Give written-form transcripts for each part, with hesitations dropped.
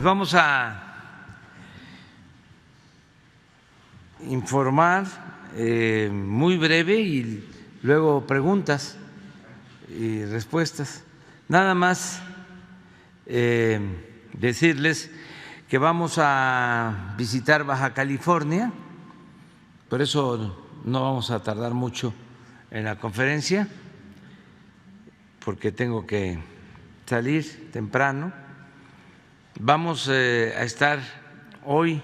vamos a informar muy breve y luego preguntas y respuestas. Nada más decirles que vamos a visitar Baja California, por eso no vamos a tardar mucho en la conferencia, porque tengo que salir temprano. Vamos a estar hoy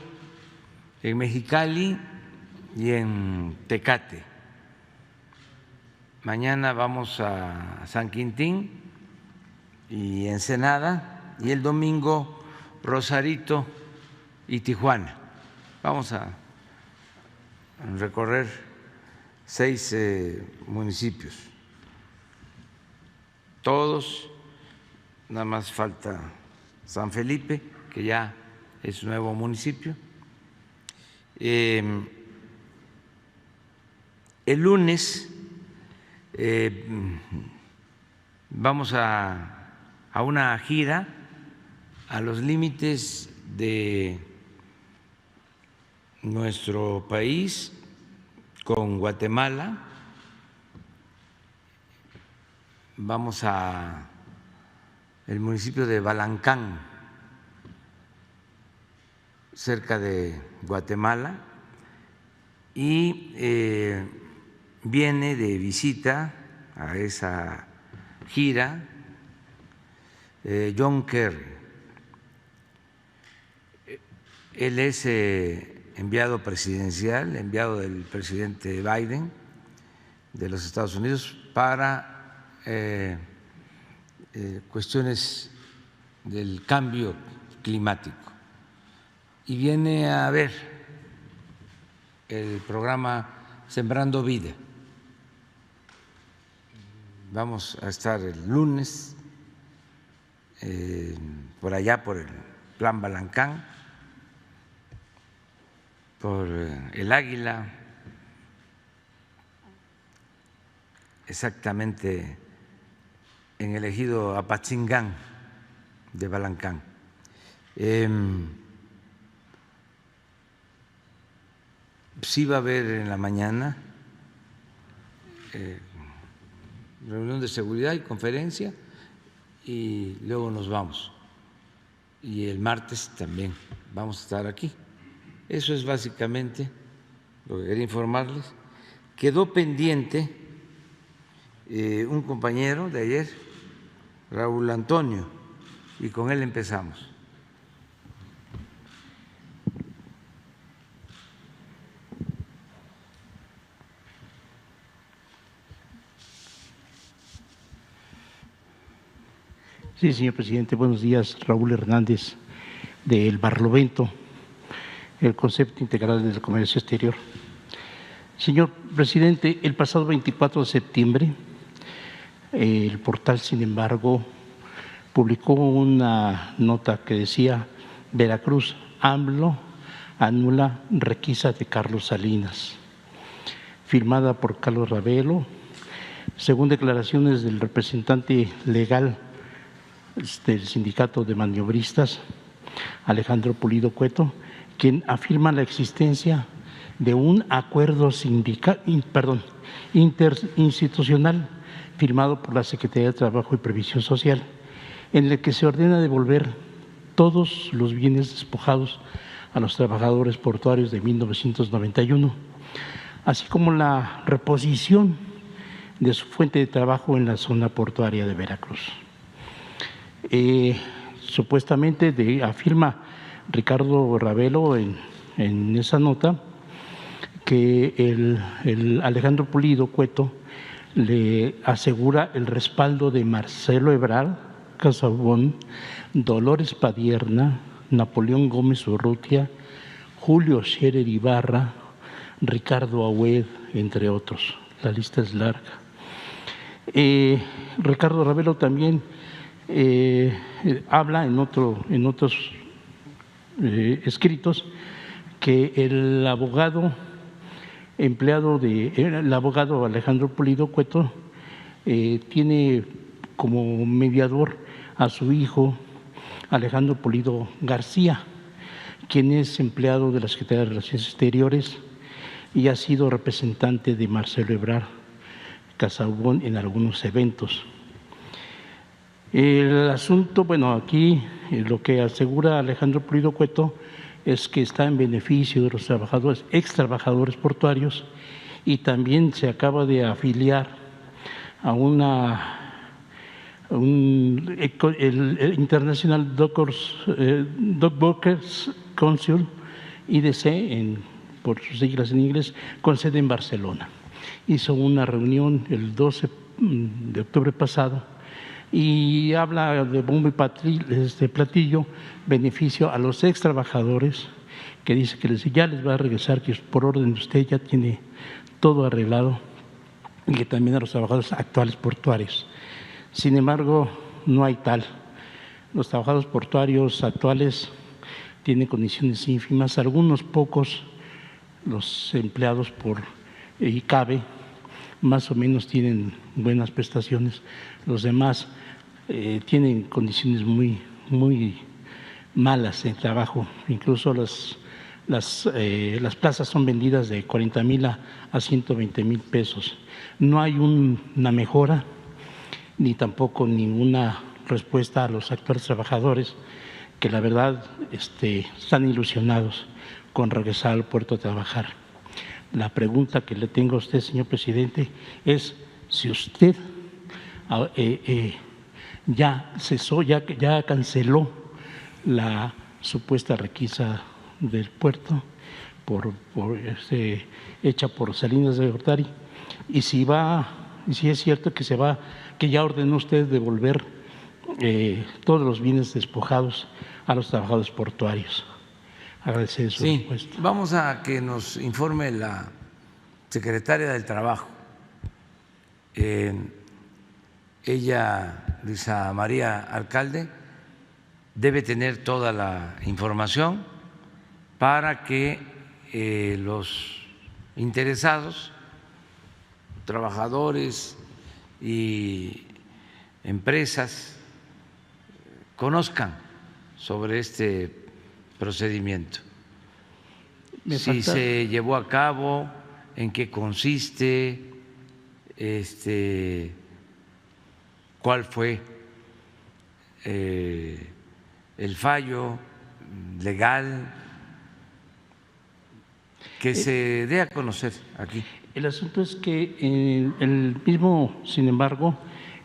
en Mexicali y en Tecate. Mañana vamos a San Quintín y Ensenada, y el domingo Rosarito y Tijuana. Vamos a recorrer 6 municipios, todos, nada más falta San Felipe, que ya es nuevo municipio. El lunes vamos a una gira a los límites de nuestro país con Guatemala. Vamos a el municipio de Balancán, cerca de Guatemala, y viene de visita a esa gira John Kerry. Él es enviado presidencial, enviado del presidente Biden de los Estados Unidos para cuestiones del cambio climático, y viene a ver el programa Sembrando Vida. Vamos a estar el lunes por allá, por el Plan Balancán, por el Águila, exactamente en el ejido Apatzingán de Balancán. Sí va a haber en la mañana reunión de seguridad y conferencia, y luego nos vamos. Y el martes también vamos a estar aquí. Eso es básicamente lo que quería informarles. Quedó pendiente un compañero de ayer, Raúl Antonio, y con él empezamos. Sí, señor presidente, buenos días. Raúl Hernández, del Barlovento, el Concepto Integral del Comercio Exterior. Señor presidente, el pasado 24 de septiembre, el portal, sin embargo, publicó una nota que decía: Veracruz, AMLO anula requisa de Carlos Salinas, firmada por Carlos Ravelo, según declaraciones del representante legal del Sindicato de Maniobristas, Alejandro Pulido Cueto, quien afirma la existencia de un acuerdo interinstitucional firmado por la Secretaría de Trabajo y Previsión Social, en el que se ordena devolver todos los bienes despojados a los trabajadores portuarios de 1991, así como la reposición de su fuente de trabajo en la zona portuaria de Veracruz. Supuestamente afirma Ricardo Ravelo en esa nota que el Alejandro Pulido Cueto le asegura el respaldo de Marcelo Ebrard Casabón, Dolores Padierna, Napoleón Gómez Urrutia, Julio Scherer Ibarra, Ricardo Agüed, entre otros. La lista es larga. Ricardo Ravelo también habla en otros escritos que el abogado Alejandro Pulido Cueto tiene como mediador a su hijo Alejandro Pulido García, quien es empleado de la Secretaría de Relaciones Exteriores y ha sido representante de Marcelo Ebrard Casaubon en algunos eventos. El asunto, bueno, aquí lo que asegura Alejandro Pulido Cueto es que está en beneficio de los trabajadores, ex trabajadores portuarios, y también se acaba de afiliar a el International Dock Workers Council, IDC, por sus siglas en inglés, con sede en Barcelona. Hizo una reunión el 12 de octubre pasado y habla de bombo y platillo, beneficio a los ex trabajadores, que dice que ya les va a regresar, que por orden de usted ya tiene todo arreglado, y que también a los trabajadores actuales portuarios. Sin embargo, no hay tal. Los trabajadores portuarios actuales tienen condiciones ínfimas, algunos pocos, los empleados por ICABE, más o menos tienen buenas prestaciones, los demás tienen condiciones muy malas en trabajo, incluso las plazas son vendidas de 40,000 a 120,000 pesos. No hay una mejora ni tampoco ninguna respuesta a los actuales trabajadores que la verdad están ilusionados con regresar al puerto a trabajar. La pregunta que le tengo a usted, señor presidente, es si usted ya cesó, ya canceló la supuesta requisa del puerto hecha por Salinas de Gortari, y si es cierto que ya ordenó usted devolver todos los bienes despojados a los trabajadores portuarios. Agradecer su respuesta. Vamos a que nos informe la secretaria del Trabajo. Ella, Luisa María Alcalde, debe tener toda la información para que los interesados, trabajadores y empresas, conozcan sobre este procedimiento, si se llevó a cabo, en qué consiste, cuál fue el fallo legal, que se dé a conocer aquí. El asunto es que el mismo, sin embargo,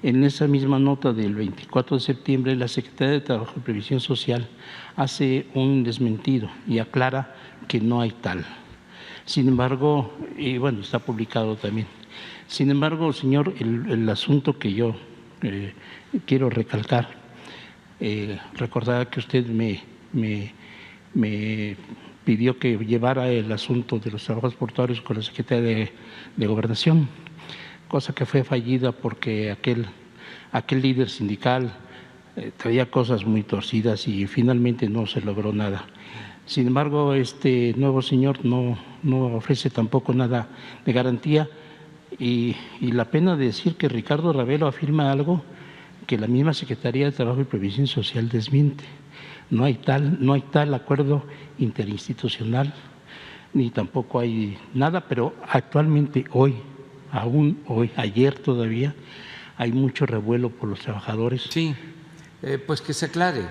en esa misma nota del 24 de septiembre, la Secretaría de Trabajo y Previsión Social hace un desmentido y aclara que no hay tal. Sin embargo, y bueno, está publicado también. Sin embargo, señor, el asunto que yo quiero recalcar, recordar que usted me pidió que llevara el asunto de los trabajadores portuarios con la Secretaría de Gobernación, cosa que fue fallida porque aquel líder sindical traía cosas muy torcidas y finalmente no se logró nada. Sin embargo, este nuevo señor no ofrece tampoco nada de garantía, y la pena de decir que Ricardo Ravelo afirma algo que la misma Secretaría de Trabajo y Previsión Social desmiente. No hay tal acuerdo interinstitucional, ni tampoco hay nada, pero actualmente ayer todavía, hay mucho revuelo por los trabajadores. Sí, pues que se aclare,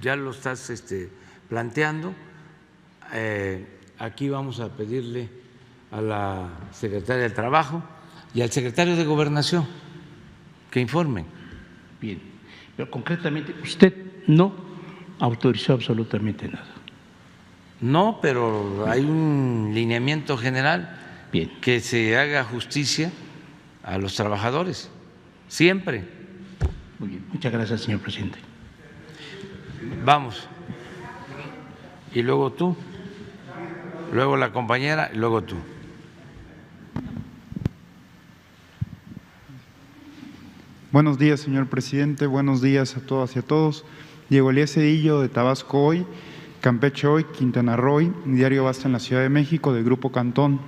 ya lo estás planteando. Aquí vamos a pedirle a la secretaria del Trabajo y al secretario de Gobernación que informen. Bien, pero concretamente usted no autorizó absolutamente nada. No, pero hay un lineamiento general. Bien. Que se haga justicia a los trabajadores, siempre. Muy bien, muchas gracias, señor presidente. Vamos. Y luego tú, luego la compañera y luego tú. Buenos días, señor presidente. Buenos días a todas y a todos. Diego Elías Cedillo, de Tabasco Hoy, Campeche Hoy, Quintana Roo, Diario Basta en la Ciudad de México, del Grupo Cantón.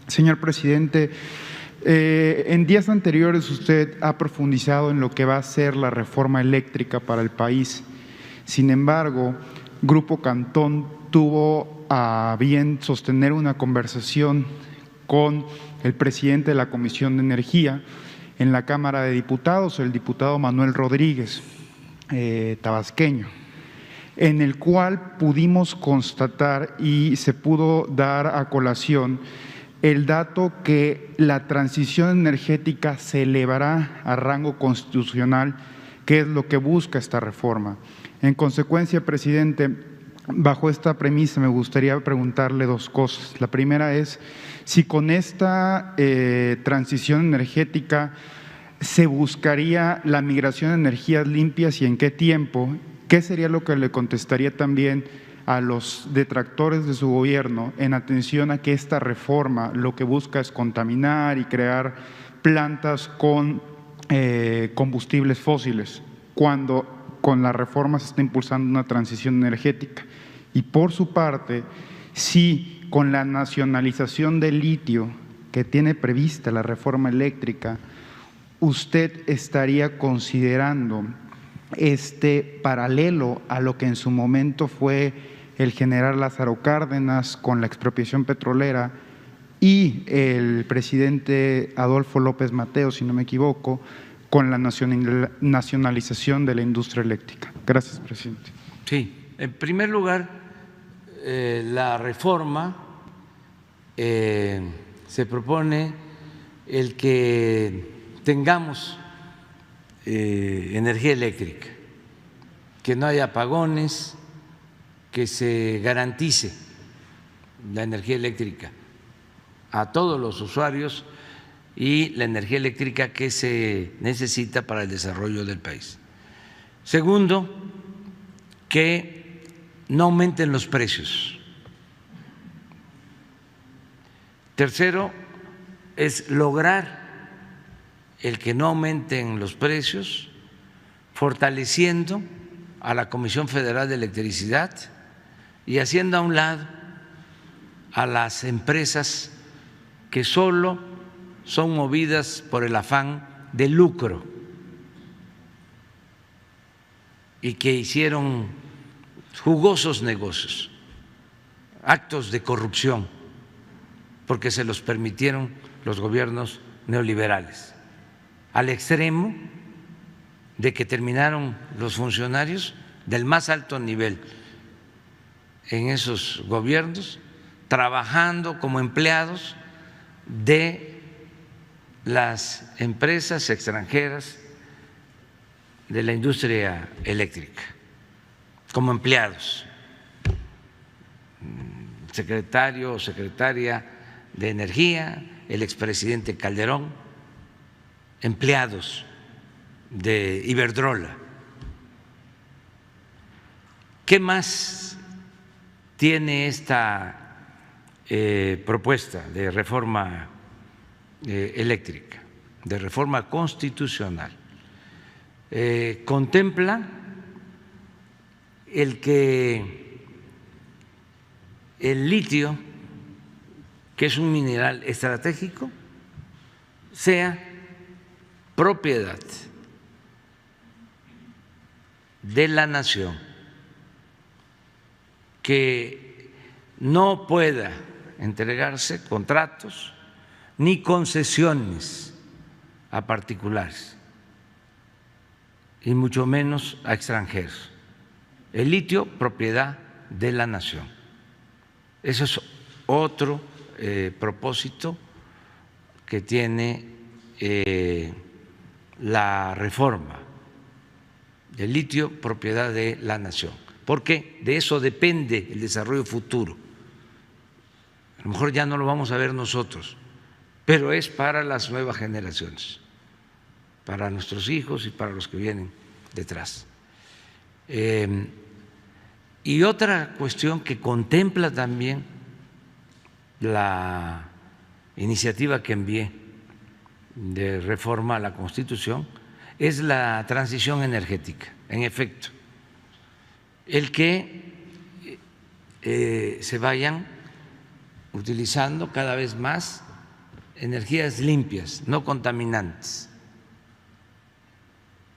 Señor presidente, en días anteriores usted ha profundizado en lo que va a ser la reforma eléctrica para el país. Sin embargo, Grupo Cantón tuvo a bien sostener una conversación con el presidente de la Comisión de Energía en la Cámara de Diputados, el diputado Manuel Rodríguez, tabasqueño, en el cual pudimos constatar y se pudo dar a colación el dato que la transición energética se elevará a rango constitucional, que es lo que busca esta reforma. En consecuencia, presidente, bajo esta premisa me gustaría preguntarle dos cosas. La primera es si con esta transición energética se buscaría la migración a energías limpias y en qué tiempo. ¿Qué sería lo que le contestaría también a los detractores de su gobierno en atención a que esta reforma lo que busca es contaminar y crear plantas con combustibles fósiles, cuando con la reforma se está impulsando una transición energética? Y por su parte, si con la nacionalización del litio que tiene prevista la reforma eléctrica, usted estaría considerando paralelo a lo que en su momento fue el general Lázaro Cárdenas con la expropiación petrolera y el presidente Adolfo López Mateos, si no me equivoco, con la nacionalización de la industria eléctrica. Gracias, presidente. Sí, en primer lugar, la reforma se propone el que tengamos energía eléctrica, que no haya apagones, que se garantice la energía eléctrica a todos los usuarios y la energía eléctrica que se necesita para el desarrollo del país. Segundo, que no aumenten los precios. Tercero, es lograr el que no aumenten los precios, fortaleciendo a la Comisión Federal de Electricidad y haciendo a un lado a las empresas que solo son movidas por el afán de lucro y que hicieron jugosos negocios, actos de corrupción, porque se los permitieron los gobiernos neoliberales, al extremo de que terminaron los funcionarios del más alto nivel en esos gobiernos trabajando como empleados de las empresas extranjeras de la industria eléctrica, como empleados, secretario o secretaria de Energía, el expresidente Calderón, empleados de Iberdrola. ¿Qué más tiene esta propuesta de reforma eléctrica, de reforma constitucional? Contempla el que el litio, que es un mineral estratégico, sea propiedad de la nación, que no pueda entregarse contratos ni concesiones a particulares y mucho menos a extranjeros. El litio, propiedad de la nación. Eso es otro propósito que tiene la reforma. El litio, propiedad de la nación, porque de eso depende el desarrollo futuro. A lo mejor ya no lo vamos a ver nosotros, pero es para las nuevas generaciones, para nuestros hijos y para los que vienen detrás. Y otra cuestión que contempla también la iniciativa que envié de reforma a la Constitución es la transición energética. En efecto, el que se vayan utilizando cada vez más energías limpias, no contaminantes,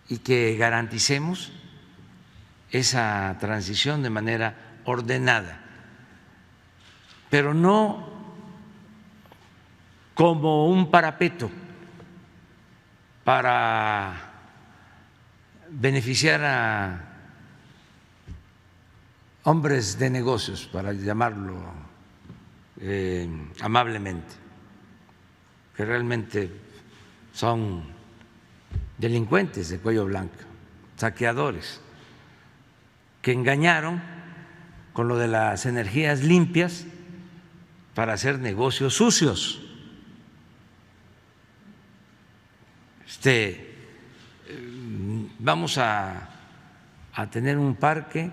y que garanticemos esa transición de manera ordenada, pero no como un parapeto para beneficiar a hombres de negocios, para llamarlo amablemente, que realmente son delincuentes de cuello blanco, saqueadores, que engañaron con lo de las energías limpias para hacer negocios sucios. Vamos a tener un parque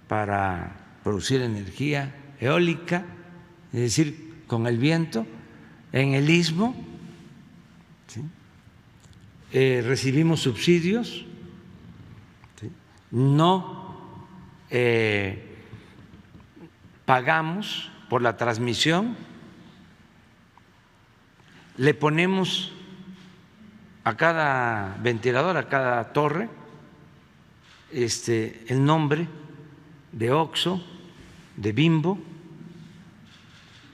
para producir energía eólica, es decir, con el viento, en el istmo, ¿sí? Recibimos subsidios, ¿sí? No pagamos por la transmisión, le ponemos a cada ventilador, a cada torre, el nombre de OXXO, de Bimbo,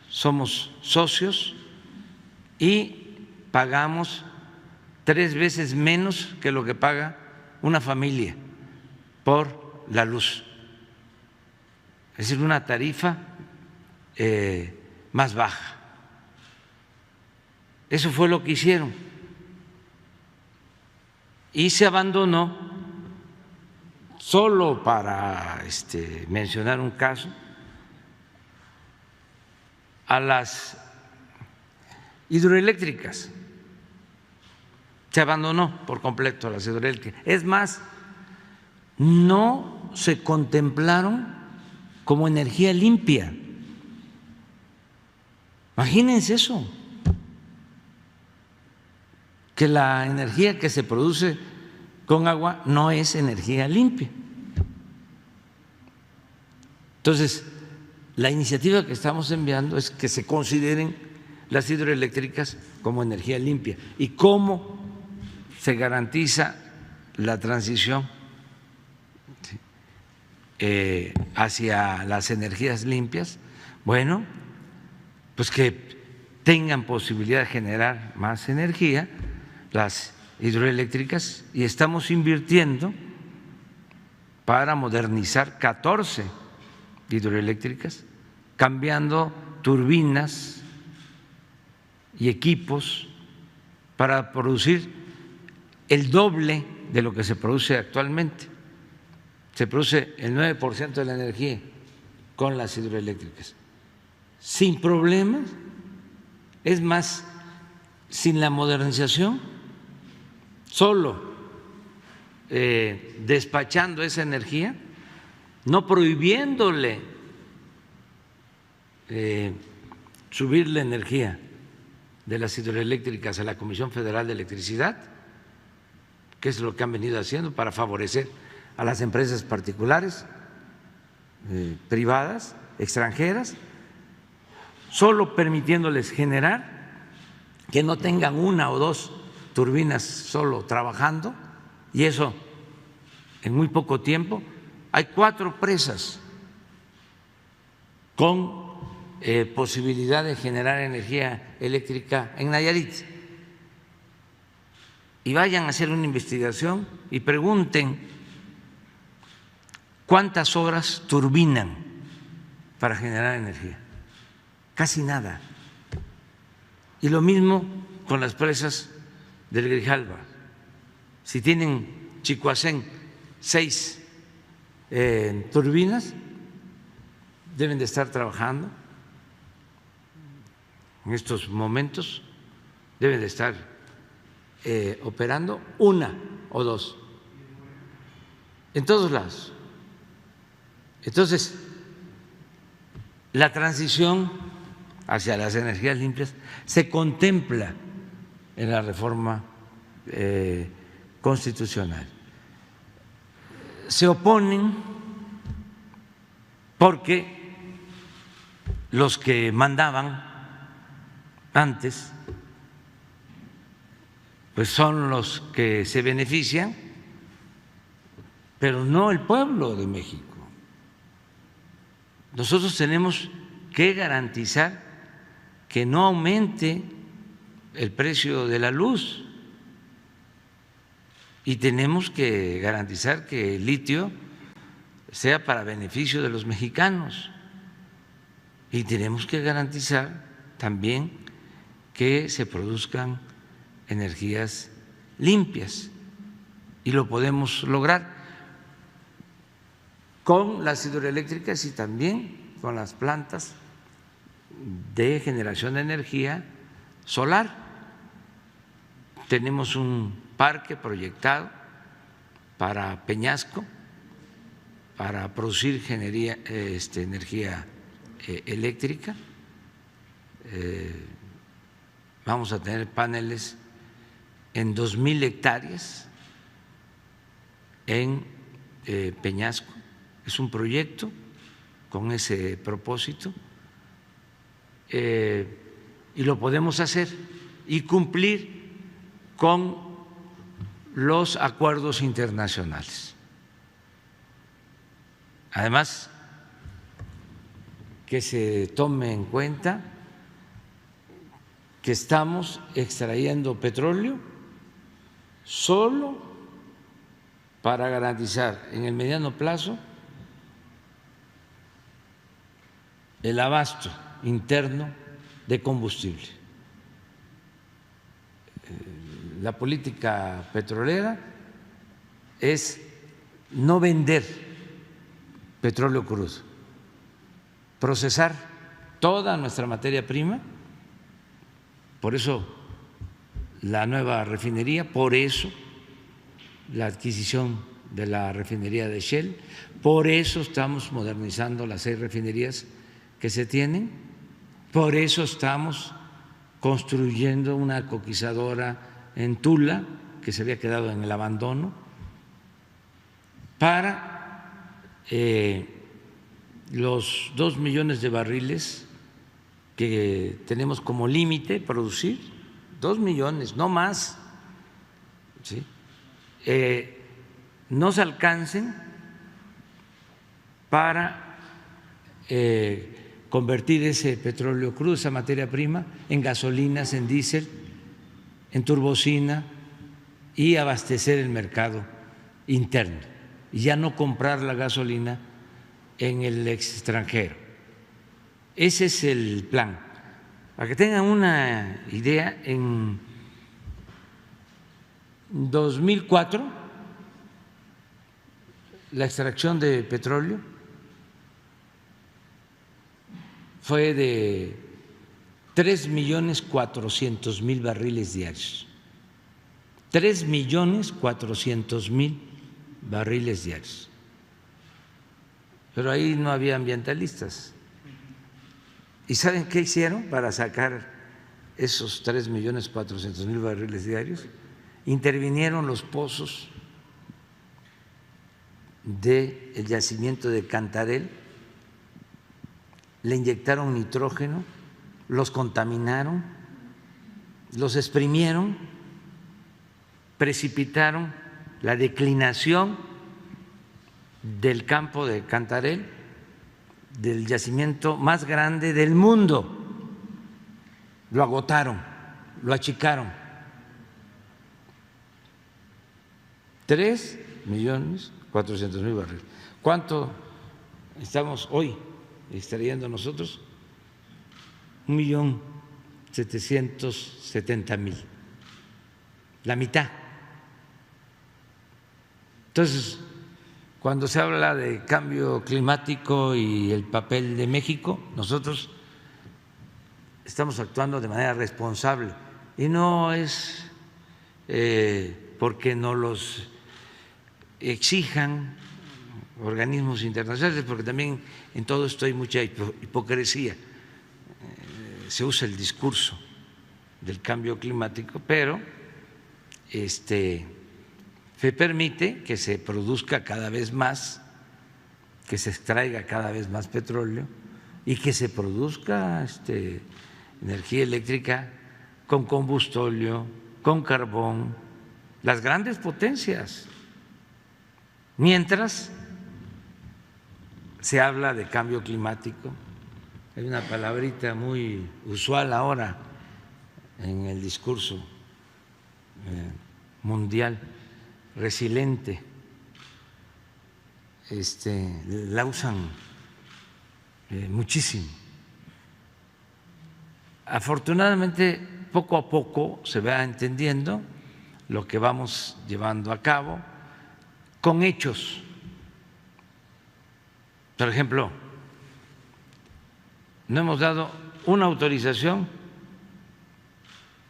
somos socios y pagamos 3 veces menos que lo que paga una familia por la luz, es decir, una tarifa más baja. Eso fue lo que hicieron y se abandonó, solo para mencionar un caso, a las hidroeléctricas. Se abandonó por completo a las hidroeléctricas. Es más, no se contemplaron como energía limpia. Imagínense eso, que la energía que se produce con agua no es energía limpia. Entonces, la iniciativa que estamos enviando es que se consideren las hidroeléctricas como energía limpia. ¿Y cómo se garantiza la transición hacia las energías limpias? Bueno, pues que tengan posibilidad de generar más energía las hidroeléctricas, y estamos invirtiendo para modernizar 14 hidroeléctricas, cambiando turbinas y equipos para producir el doble de lo que se produce actualmente. Se produce el 9% de la energía con las hidroeléctricas, sin problemas. Es más, sin la modernización, solo despachando esa energía, no prohibiéndole subir la energía de las hidroeléctricas a la Comisión Federal de Electricidad, que es lo que han venido haciendo para favorecer a las empresas particulares, privadas, extranjeras, solo permitiéndoles generar, que no tengan 1 o 2 turbinas solo trabajando, y eso en muy poco tiempo. Hay 4 presas con posibilidad de generar energía eléctrica en Nayarit. Y vayan a hacer una investigación y pregunten cuántas horas turbinan para generar energía. Casi nada. Y lo mismo con las presas del Grijalva. Si tienen Chicoacén 6 turbinas, deben de estar trabajando en estos momentos, deben de estar operando 1 o 2 en todos lados. Entonces, la transición hacia las energías limpias se contempla en la reforma constitucional. Se oponen porque los que mandaban antes pues son los que se benefician, pero no el pueblo de México. Nosotros tenemos que garantizar que no aumente el precio de la luz y tenemos que garantizar que el litio sea para beneficio de los mexicanos y tenemos que garantizar también que se produzcan energías limpias y lo podemos lograr con las hidroeléctricas y también con las plantas de generación de energía solar. Tenemos un parque proyectado para Peñasco para producir energía eléctrica. Vamos a tener paneles en 2,000 hectáreas en Peñasco. Es un proyecto con ese propósito y lo podemos hacer y cumplir con los acuerdos internacionales. Además, que se tome en cuenta que estamos extrayendo petróleo solo para garantizar en el mediano plazo el abasto interno de combustible. La política petrolera es no vender petróleo crudo, procesar toda nuestra materia prima, por eso la nueva refinería, por eso la adquisición de la refinería de Shell, por eso estamos modernizando las 6 refinerías que se tienen, por eso estamos construyendo una coquizadora en Tula que se había quedado en el abandono para los 2 millones de barriles que tenemos como límite producir, 2 millones, no más, ¿sí? Nos alcancen para convertir ese petróleo crudo, esa materia prima, en gasolinas, en diésel, en turbocina y abastecer el mercado interno y ya no comprar la gasolina en el extranjero. Ese es el plan. Para que tengan una idea, en 2004 la extracción de petróleo fue de 3.400.000 barriles diarios. 3.400.000 barriles diarios. Pero ahí no había ambientalistas. ¿Y saben qué hicieron para sacar esos 3.400.000 barriles diarios? Intervinieron los pozos del yacimiento de Cantarell, le inyectaron nitrógeno, los contaminaron, los exprimieron, precipitaron la declinación del campo de Cantarell, del yacimiento más grande del mundo. Lo agotaron, lo achicaron. 3.400.000 barriles. ¿Cuánto estamos hoy extrayendo nosotros? 1.770.000, la mitad. Entonces, cuando se habla de cambio climático y el papel de México, nosotros estamos actuando de manera responsable y no es porque nos los exijan organismos internacionales, porque también en todo esto hay mucha hipocresía. Se usa el discurso del cambio climático, pero se permite que se produzca cada vez más, que se extraiga cada vez más petróleo y que se produzca energía eléctrica con combustóleo, con carbón, las grandes potencias. Mientras se habla de cambio climático, hay una palabrita muy usual ahora en el discurso mundial, resiliente, la usan muchísimo. Afortunadamente, poco a poco se va entendiendo lo que vamos llevando a cabo con hechos. Por ejemplo, no hemos dado una autorización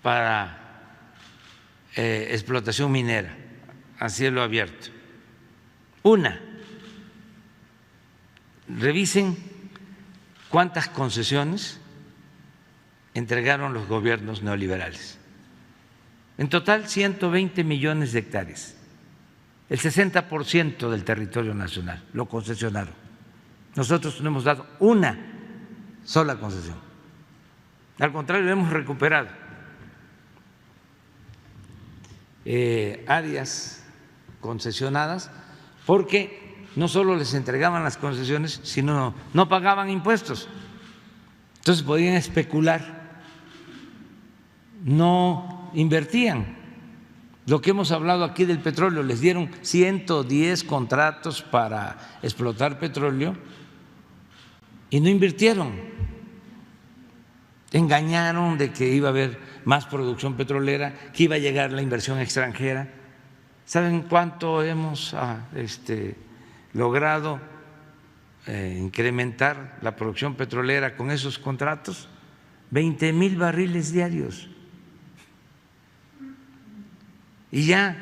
para explotación minera a cielo abierto. Una. Revisen cuántas concesiones entregaron los gobiernos neoliberales. En total, 120 millones de hectáreas, el 60% del territorio nacional lo concesionaron. Nosotros no hemos dado una sola concesión. Al contrario, hemos recuperado áreas concesionadas porque no solo les entregaban las concesiones, sino no pagaban impuestos. Entonces podían especular, no invertían. Lo que hemos hablado aquí del petróleo, les dieron 110 contratos para explotar petróleo y no invirtieron. Engañaron de que iba a haber más producción petrolera, que iba a llegar la inversión extranjera. ¿Saben cuánto hemos logrado incrementar la producción petrolera con esos contratos? 20,000 barriles diarios. Y ya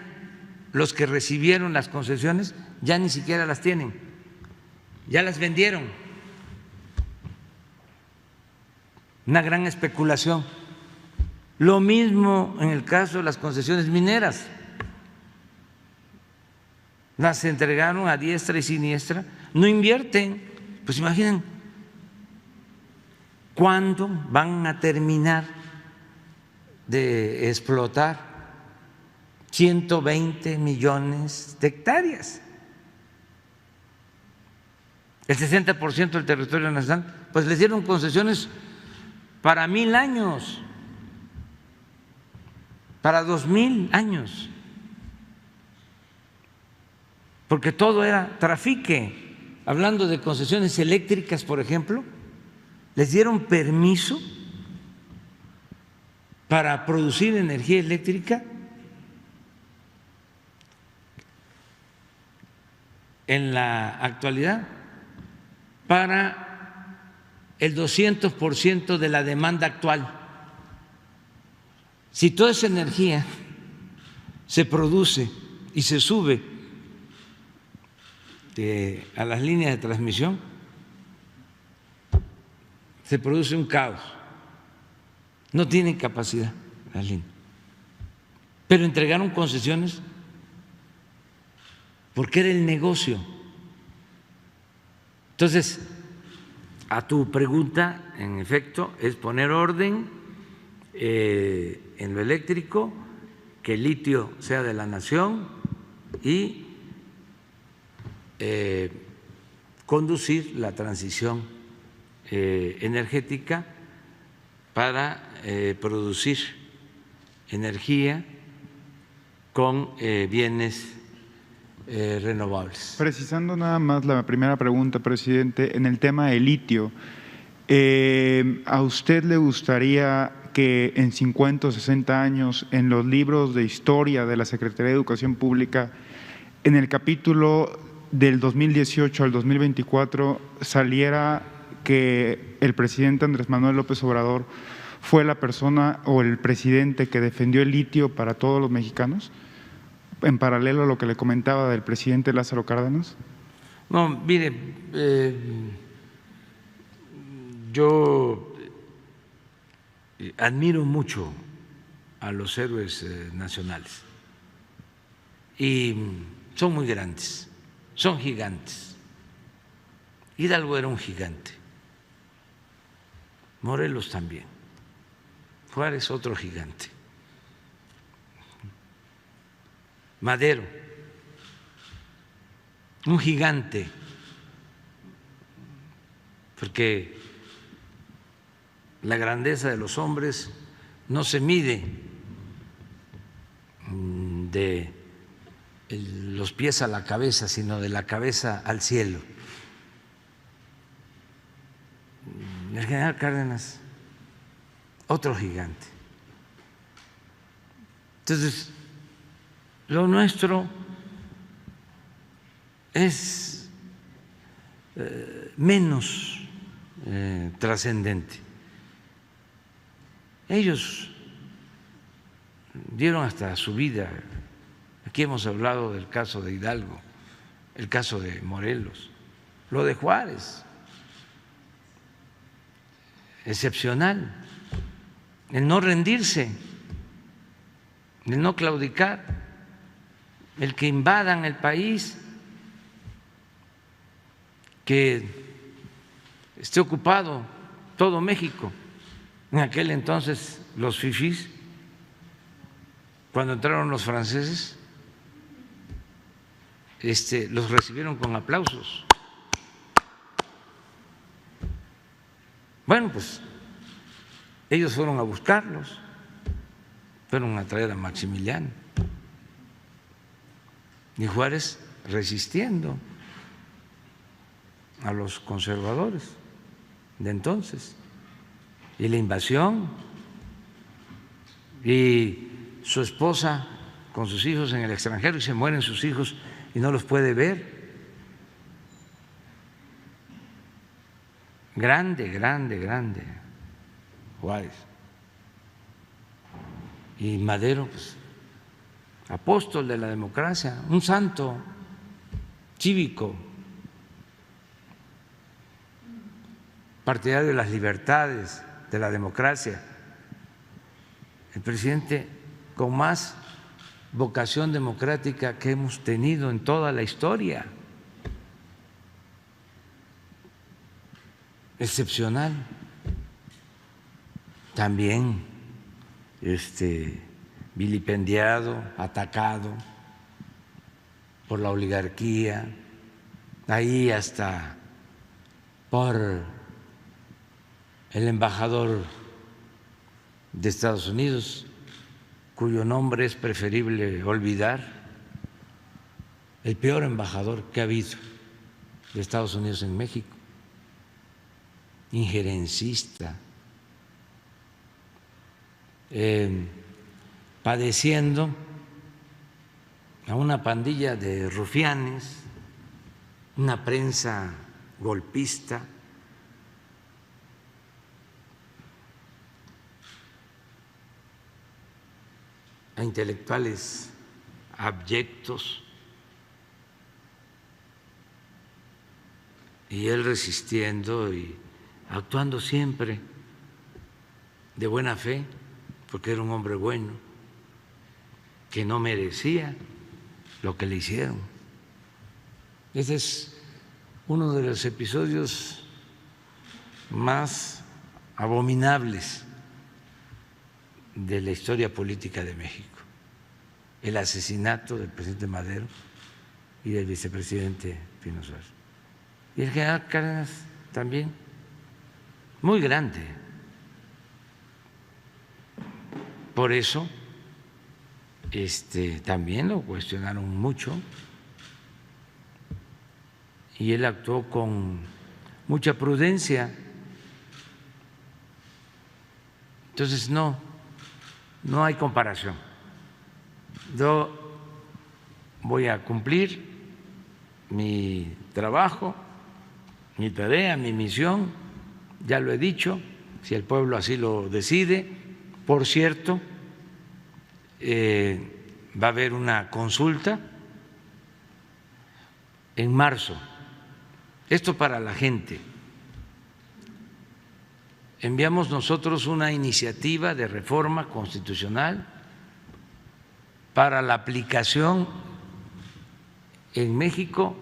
los que recibieron las concesiones ya ni siquiera las tienen, ya las vendieron. Una gran especulación. Lo mismo en el caso de las concesiones mineras. Las entregaron a diestra y siniestra, no invierten. Pues imaginen cuándo van a terminar de explotar 120 millones de hectáreas. El 60% del territorio nacional, pues les dieron concesiones para 1,000 años, para 2,000 años, porque todo era trafique. Hablando de concesiones eléctricas, por ejemplo, les dieron permiso para producir energía eléctrica en la actualidad para el 200% de la demanda actual. Si toda esa energía se produce y se sube a las líneas de transmisión, se produce un caos. No tienen capacidad las líneas, pero entregaron concesiones porque era el negocio. Entonces, a tu pregunta, en efecto, es poner orden en lo eléctrico, que el litio sea de la nación y conducir la transición energética para producir energía con bienes renovables. Precisando nada más la primera pregunta, presidente, en el tema del litio, ¿a usted le gustaría que en 50 o 60 años en los libros de historia de la Secretaría de Educación Pública, en el capítulo del 2018 al 2024, saliera que el presidente Andrés Manuel López Obrador fue la persona o el presidente que defendió el litio para todos los mexicanos, en paralelo a lo que le comentaba del presidente Lázaro Cárdenas? No, mire, yo admiro mucho a los héroes nacionales y son muy grandes, son gigantes. Hidalgo era un gigante, Morelos también, Juárez otro gigante, Madero, un gigante, porque la grandeza de los hombres no se mide de los pies a la cabeza, sino de la cabeza al cielo. El general Cárdenas, otro gigante. Entonces, lo nuestro es menos trascendente. Ellos dieron hasta su vida. Aquí hemos hablado del caso de Hidalgo, el caso de Morelos, lo de Juárez, excepcional, el no rendirse, el no claudicar, el que invadan el país, que esté ocupado todo México. En aquel entonces los fifís, cuando entraron los franceses, los recibieron con aplausos. Bueno, pues ellos fueron a buscarlos, fueron a traer a Maximiliano y Juárez resistiendo a los conservadores de entonces, y la invasión, y su esposa con sus hijos en el extranjero, y se mueren sus hijos y no los puede ver. Grande, grande, grande Juárez. Y Madero, pues, apóstol de la democracia, un santo cívico, partidario de las libertades, de la democracia, el presidente con más vocación democrática que hemos tenido en toda la historia, excepcional. También vilipendiado, atacado por la oligarquía, ahí hasta por el embajador de Estados Unidos, cuyo nombre es preferible olvidar, el peor embajador que ha habido de Estados Unidos en México, injerencista, padeciendo a una pandilla de rufianes, una prensa golpista, a intelectuales abyectos, y él resistiendo y actuando siempre de buena fe, porque era un hombre bueno, que no merecía lo que le hicieron. Ese es uno de los episodios más abominables de la historia política de México, el asesinato del presidente Madero y del vicepresidente Pino Suárez. Y el general Cárdenas también, muy grande. Por eso también lo cuestionaron mucho y él actuó con mucha prudencia. Entonces no hay comparación. Yo voy a cumplir mi trabajo, mi tarea, mi misión, ya lo he dicho, si el pueblo así lo decide. Por cierto, va a haber una consulta en marzo. Esto para la gente. Enviamos nosotros una iniciativa de reforma constitucional para la aplicación en México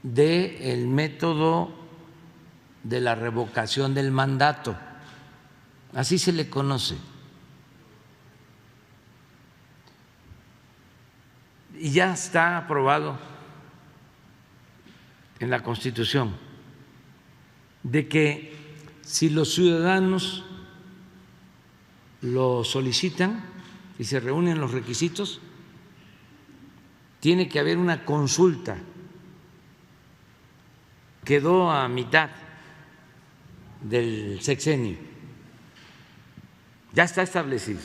del método de la revocación del mandato, así se le conoce. Y ya está aprobado en la Constitución de que si los ciudadanos lo solicitan y se reúnen los requisitos, tiene que haber una consulta. Quedó a mitad del sexenio, ya está establecido.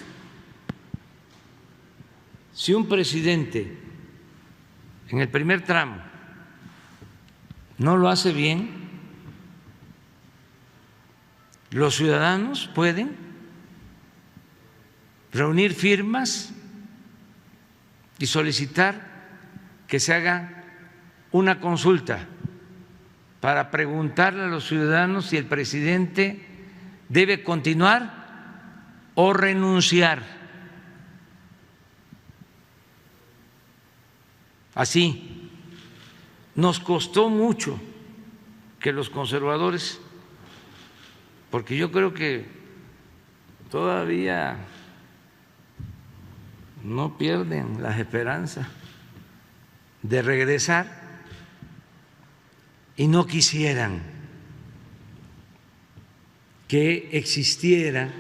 Si un presidente en el primer tramo no lo hace bien, los ciudadanos pueden reunir firmas y solicitar que se haga una consulta para preguntarle a los ciudadanos si el presidente debe continuar o renunciar. Así, nos costó mucho que los conservadores, porque yo creo que todavía no pierden las esperanzas de regresar y no quisieran que existiera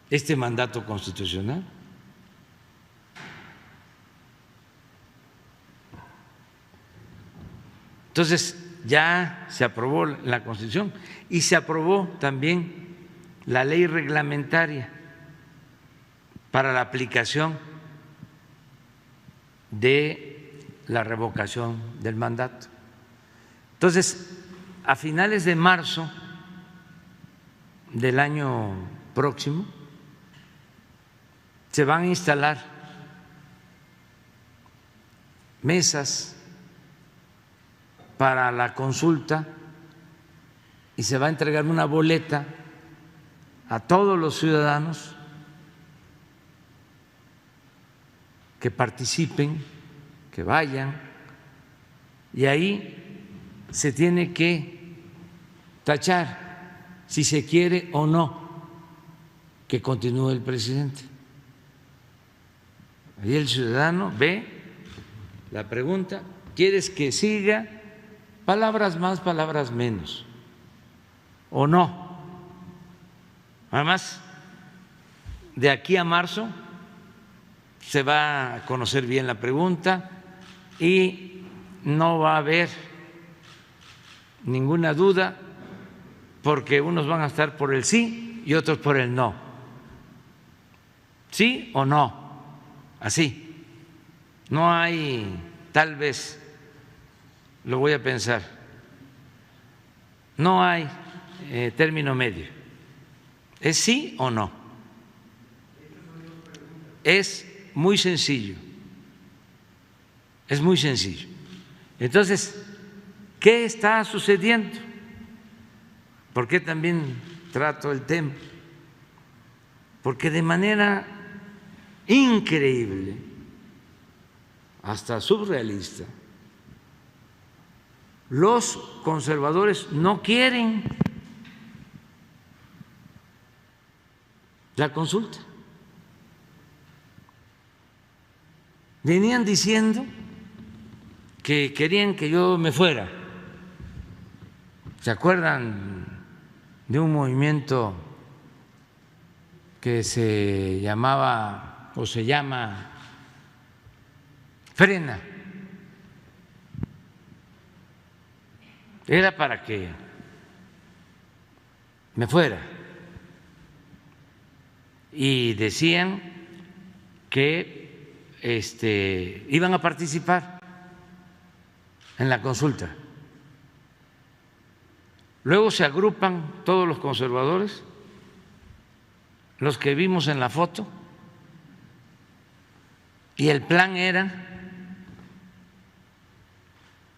este mandato constitucional. Entonces ya se aprobó la Constitución y se aprobó también la ley reglamentaria para la aplicación de la revocación del mandato. Entonces, a finales de marzo del año próximo se van a instalar mesas para la consulta y se va a entregar una boleta a todos los ciudadanos que participen, que vayan, y ahí se tiene que tachar si se quiere o no que continúe el presidente. Ahí el ciudadano ve la pregunta: ¿quieres que siga? Palabras más, palabras menos, o no. Además, de aquí a marzo se va a conocer bien la pregunta y no va a haber ninguna duda, porque unos van a estar por el sí y otros por el no. ¿Sí o no? Así. No hay, tal vez, lo voy a pensar, no hay término medio. ¿Es sí o no? Es muy sencillo, es muy sencillo. Entonces, ¿qué está sucediendo? ¿Por qué también trato el tema? Porque de manera increíble, hasta surrealista, los conservadores no quieren la consulta. Venían diciendo que querían que yo me fuera. ¿Se acuerdan de un movimiento que se llamaba o se llama Frena? Era para que me fuera. Y decían que iban a participar en la consulta. Luego se agrupan todos los conservadores, los que vimos en la foto, y el plan era: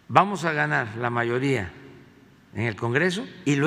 vamos a ganar la mayoría en el Congreso y luego